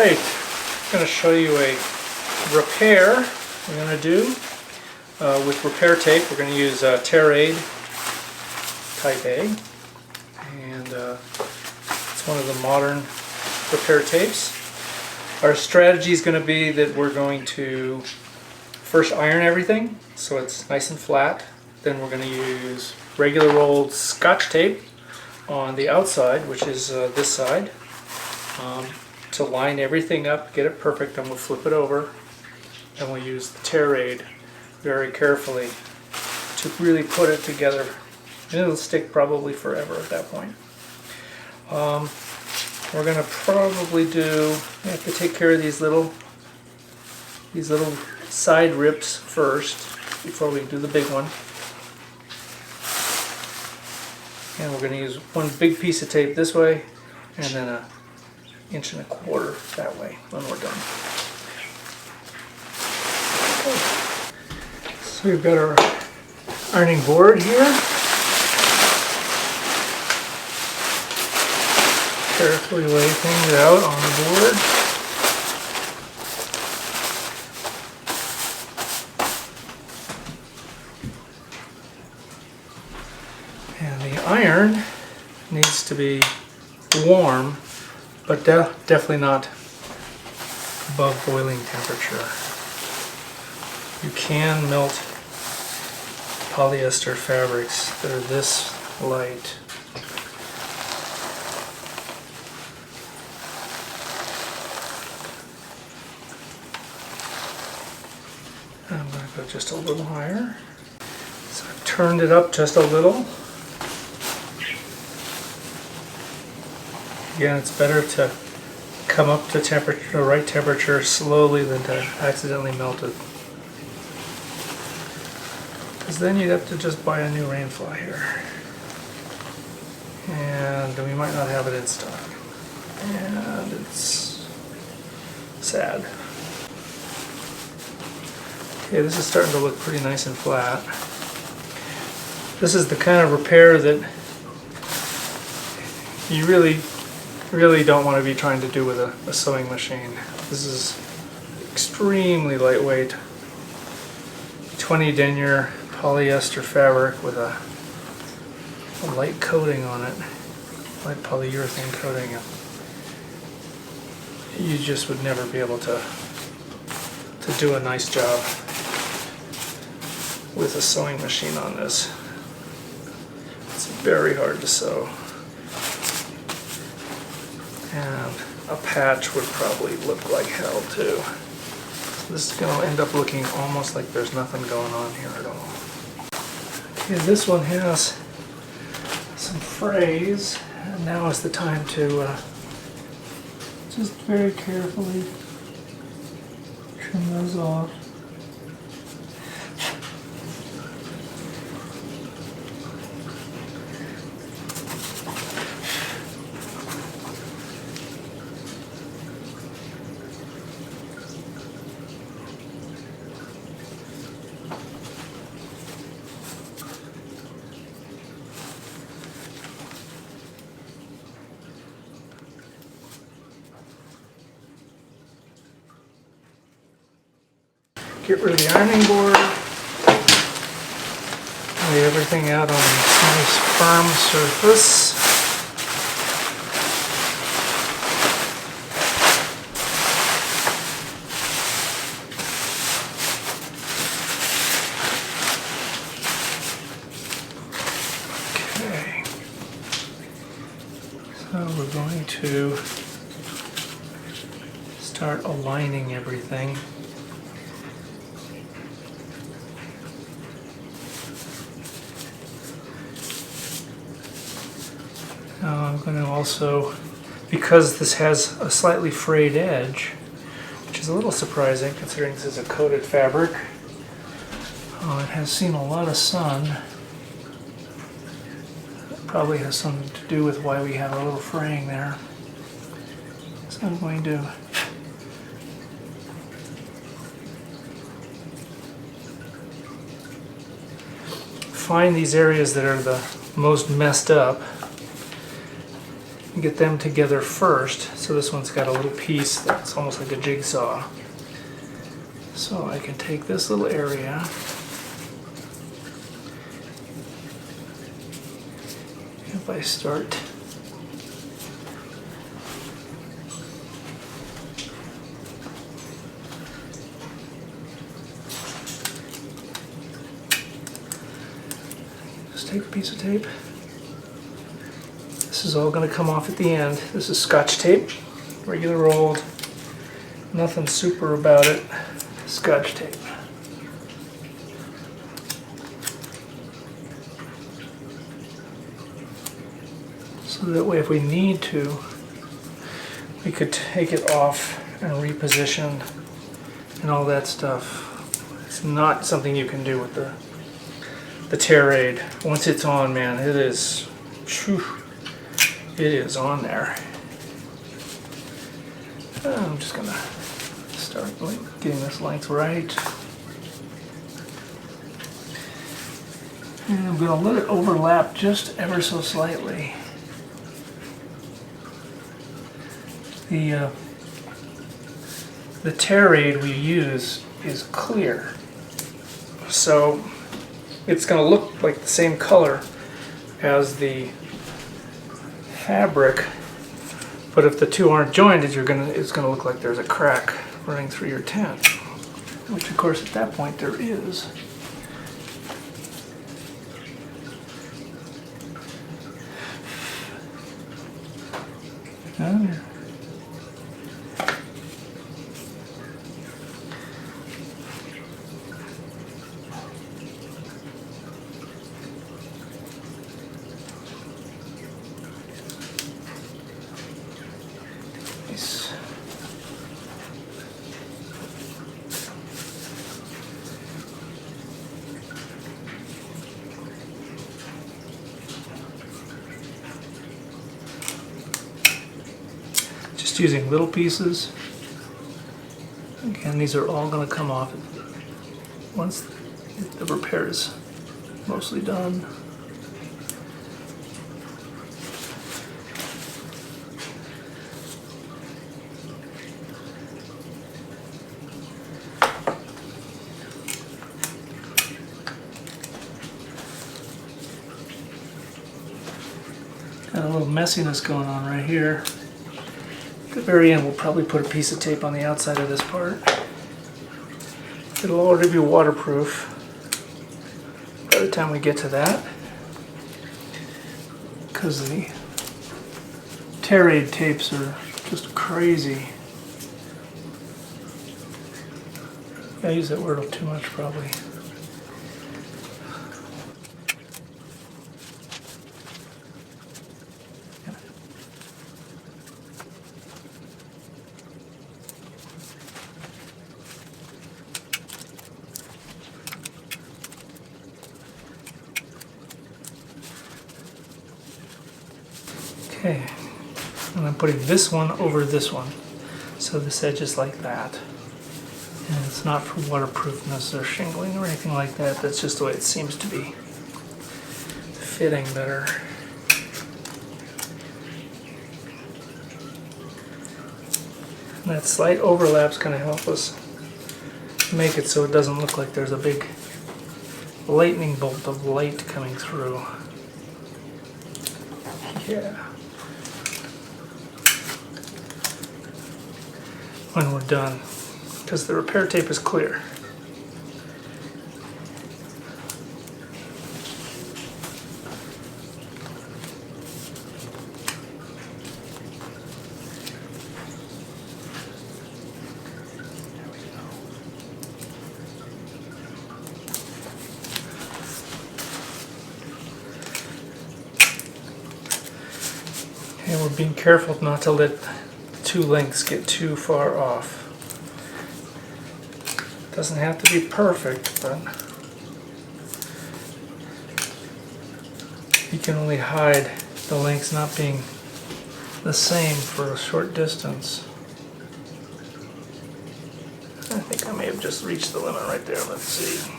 Alright, I'm going to show you a repair we're going to do with repair tape. We're going to use Terraid Type A, and it's one of the modern repair tapes. Our strategy is going to be that we're going to first iron everything so it's nice and flat. Then we're going to use regular old Scotch tape on the outside, which is this side, to line everything up, get it perfect. Then we'll flip it over and we'll use the Terraid very carefully to really put it together. And it'll stick probably forever at that point. We're going to probably we have to take care of these little side rips first before we do the big one. And we're going to use one big piece of tape this way and then an 1.25 inches that way when we're done. Okay. So we've got our ironing board here. Carefully lay things out on the board. And the iron needs to be warm, but definitely not above boiling temperature. You can melt polyester fabrics that are this light. I'm going to go just a little higher. So I've turned it up just a little. Again, it's better to come up to the right temperature slowly than to accidentally melt it. Because then you'd have to just buy a new rainfly here. And we might not have it in stock. And it's sad. Okay, this is starting to look pretty nice and flat. This is the kind of repair that you really don't want to be trying to do with a sewing machine. This is extremely lightweight 20 denier polyester fabric with a light coating on it, light polyurethane coating. You just would never be able to do a nice job with a sewing machine on this. It's very hard to sew. And a patch would probably look like hell too. So this is going to end up looking almost like there's nothing going on here at all. Okay, this one has some frays, and now is the time to just very carefully trim those off. Get rid of the ironing board, lay everything out on a nice firm surface. Okay, so we're going to start aligning everything. I'm going to also, because this has a slightly frayed edge, which is a little surprising considering this is a coated fabric, it has seen a lot of sun. It probably has something to do with why we have a little fraying there. So I'm going to find these areas that are the most messed up. get them together first. So this one's got a little piece that's almost like a jigsaw. So I can take this little area if I start just take a piece of tape. This is all going to come off at the end. This is Scotch tape, regular old, nothing super about it, Scotch tape. So that way if we need to, we could take it off and reposition and all that stuff. It's not something you can do with the tear aid. Once it's on, man, it is, whew, it is on there. I'm just gonna start getting this length right. And I'm gonna let it overlap just ever so slightly. The tear aid we use is clear, so it's going to look like the same color as the fabric, but if the two aren't jointed, it's going to look like there's a crack running through your tent, which of course at that point there is. Just using little pieces. Again, these are all going to come off once the repair is mostly done. Got a little messiness going on right here. At the very end, we'll probably put a piece of tape on the outside of this part. It'll already be waterproof by the time we get to that, because the tear aid tapes are just crazy. I use that word too much probably. Okay, and I'm putting this one over this one, so this edge is like that. And it's not for waterproofness or shingling or anything like that, that's just the way it seems to be fitting better. And that slight overlap's going to help us make it so it doesn't look like there's a big lightning bolt of light coming through. Yeah. When we're done, because the repair tape is clear. And we're being careful not to let the two lengths get too far off. Doesn't have to be perfect, but you can only hide the lengths not being the same for a short distance. I think I may have just reached the limit right there. Let's see.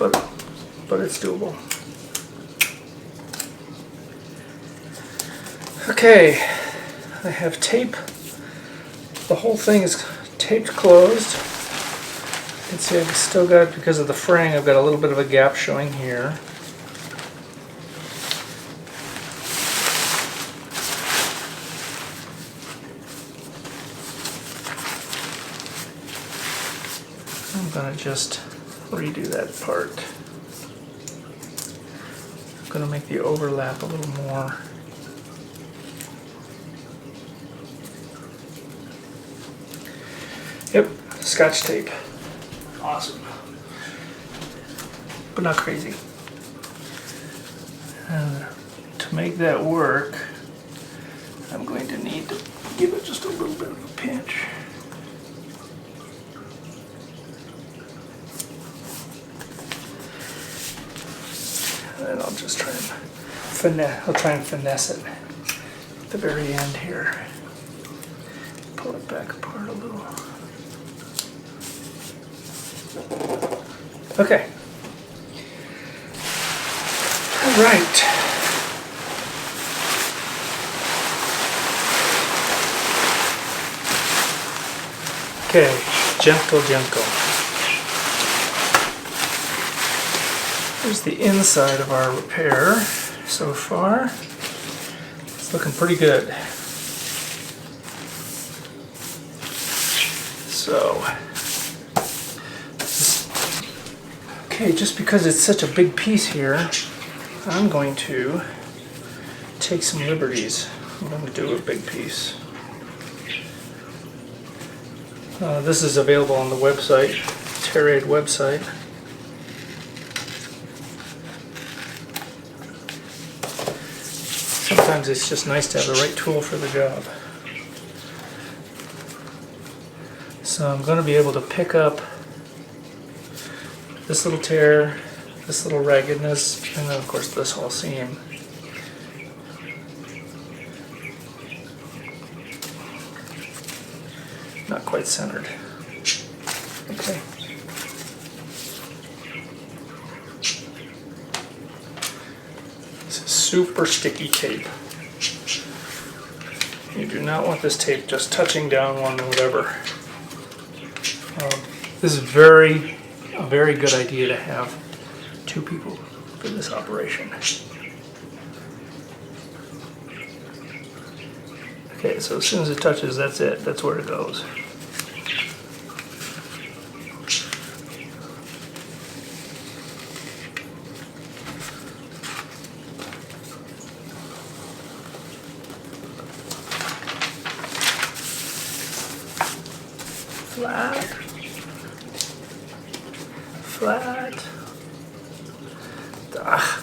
but it's doable. Okay, I have tape. The whole thing is taped closed. You can see I've still got, because of the fraying, I've got a little bit of a gap showing here. I'm going to just redo that part. I'm going to make the overlap a little more. Yep, Scotch tape. Awesome. But not crazy. And to make that work, I'm going to need to give it just a little bit of a pinch. And I'll just try and finesse it at the very end here. Pull it back apart a little. Okay. All right. Okay, gentle. Here's the inside of our repair so far. It's looking pretty good. So, okay, just because it's such a big piece here, I'm going to take some liberties. I'm going to do a big piece. This is available on the website, TerrAid website. Sometimes it's just nice to have the right tool for the job. So I'm going to be able to pick up this little tear, this little raggedness, and then of course this whole seam. Not quite centered. Okay. This is super sticky tape. You do not want this tape just touching down on whatever. This is a very good idea to have two people for this operation. Okay, so as soon as it touches, that's it. That's where it goes. Flat. Ah.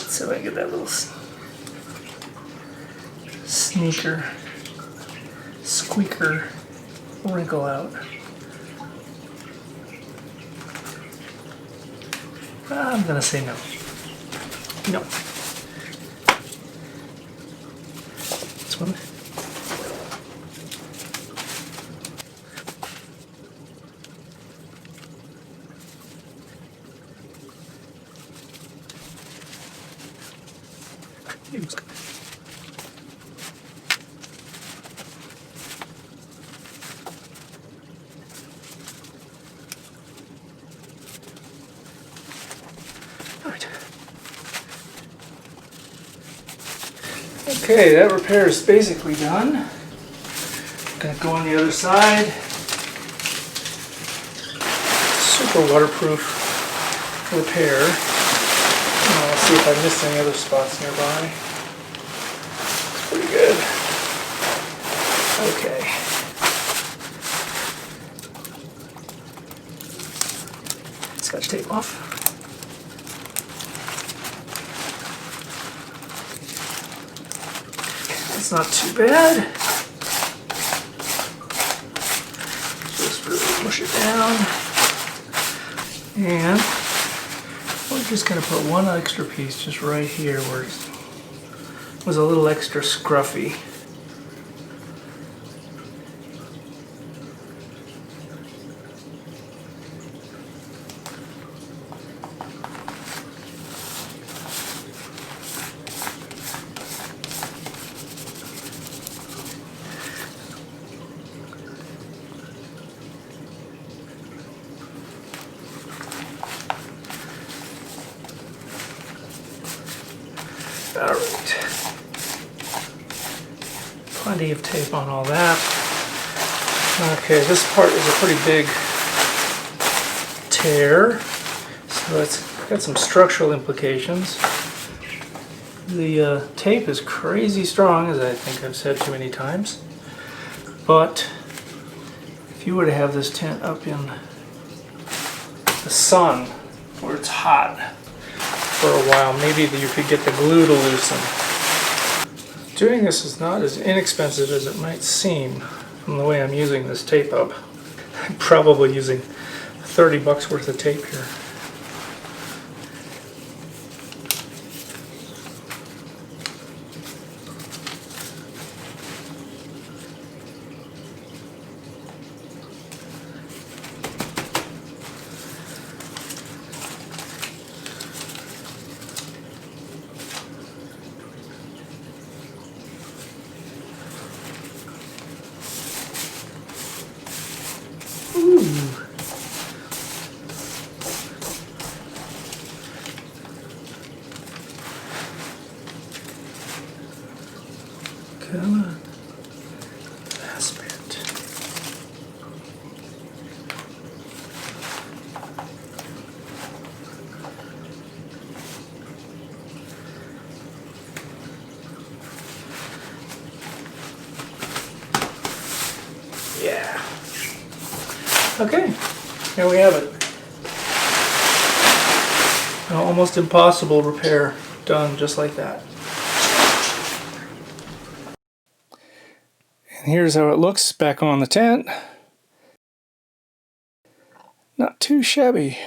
So I get that little squeaker wrinkle out. I'm gonna say no. No. This one. Okay, that repair is basically done. Gonna go on the other side. Super waterproof repair. I'll see if I missed any other spots nearby. It's pretty good. Okay. that tape off. It's not too bad. Just really push it down. And we're just going to put one extra piece just right here where it was a little extra scruffy. Alright, plenty of tape on all that. Okay, this part is a pretty big tear, so it's got some structural implications. The tape is crazy strong, as I think I've said too many times, but if you were to have this tent up in the sun where it's hot for a while, maybe you could get the glue to loosen. Doing this is not as inexpensive as it might seem from the way I'm using this tape up. I'm probably using 30 bucks worth of tape here. Ooh. Come on. Last bit. Yeah. Okay, here we have it. An almost impossible repair done just like that. And here's how it looks back on the tent. Not too shabby.